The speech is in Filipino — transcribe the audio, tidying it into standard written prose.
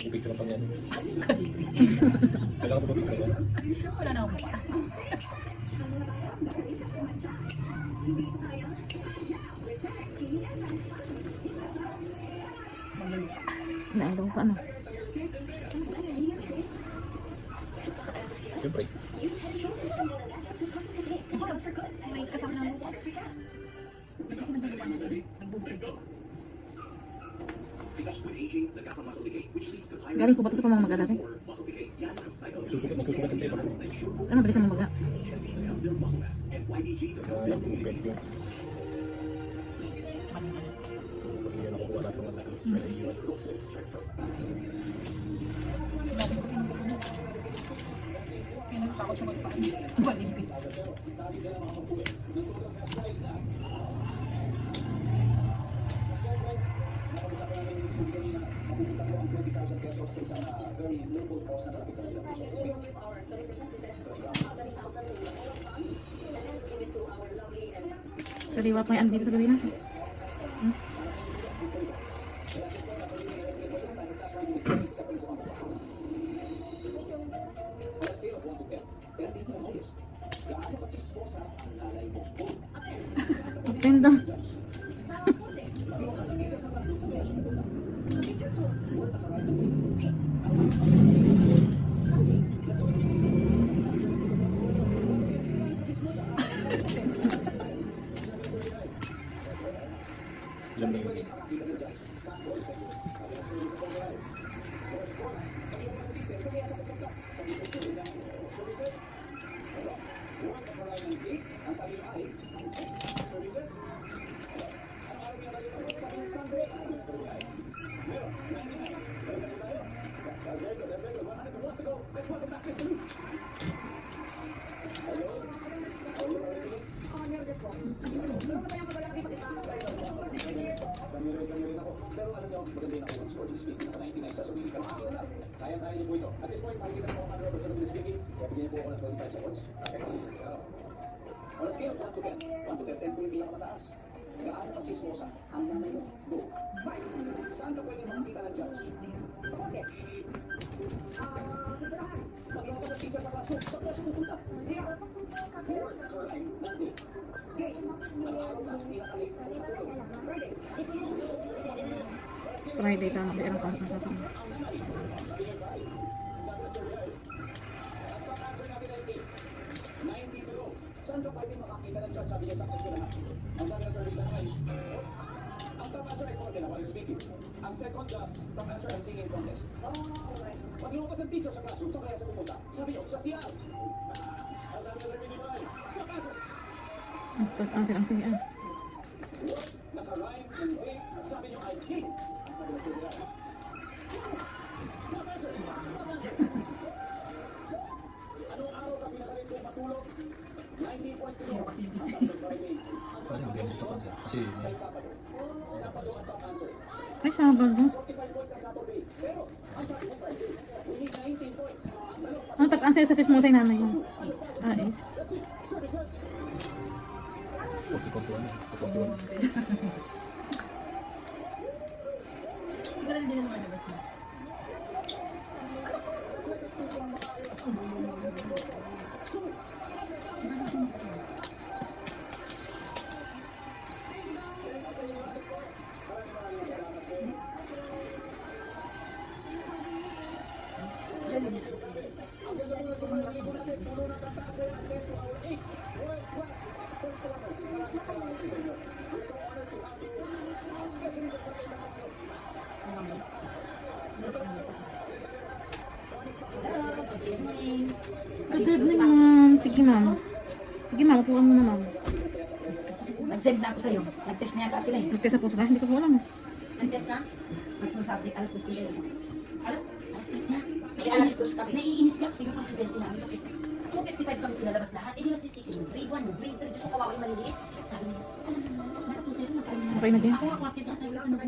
Picture pa yan. Kailangan ko ba picture yan? Wala na akong mukha. Naandong pa ano. Siyempre. May kasama na mukha. Kasi nagbubukid ko. Galing po ba ito sa pamamaga dati? Susukat ang tayo pa. Ano mabilis ang mamaga? Kaya yung pet yun. Yan ako wala ito na kaya iwan. Kaya nagtakot siya magpapaligid. Sariwa pa yung dito sa gabi natin. Ganda. Alam mo yun. On a scale of 1 to 10, 1 to 10, 10 po yung pinakamataas. Gaano ka chismosa ang nanay mo? Go. Saan ka pwede makikita ng judge? Bakit? Pagloko sa teacher sa classroom, saan ka siya pupunta? Work or life, nandun. Nag-aaral ka, pinakalit ka sa tulog. Friday tama. Di alam pasok na sa atin. Saan ka pwede makakita ng judge? Sabi niya sa question na. Ang sabi ng survey naman ay, ang top answer ay formula, while speaking. Ang second just, top answer ay singing contest. Pag lumabas ang teacher sa classroom, saan kaya siya pupunta? Sabi niyo, sa CR. Ang sabi ng survey ni Brian, top answer. Top-answer ang sige. Naka-rhyme and wait, sabi niyo ay hate. Ang sabi ng survey ay, top answer. Anong araw ka pinakalit kong matulog? 19 points to go. Paano yung ganito pa siya? Kasi may Sabado ang top answer. Ay, Sabado. 45 points ang Saturday. Pero, ang sabi mo Friday, we need 19 points. Ano top-answer sa sismosay nanay mo? Ah, eh. That's it. Services. 40-41. Siguro hindi na lumalabas na. Good evening, ma'am. Sige, ma'am. Sige, ma'am. Upuan mo na, ma'am. Nag-send na ako sa'yo. Nag-test na yata sila eh. Nagtesa po sila. Hindi ko po alam. Nag-test na? Nag-sabi, alas 2 sila. Alas 2 na? May alas 2 kami. Naiinis ka. Tingnan ko si Bente namin kasi kung 55 kami pinalabas lahat, eh di nagsisiki yung grade 1, yung grade 3, dito kawawa yung maliliit. Sabi niya, alam mo, nakatutero na sa Okay na din. Ako, kwartet na sa'yo sa mga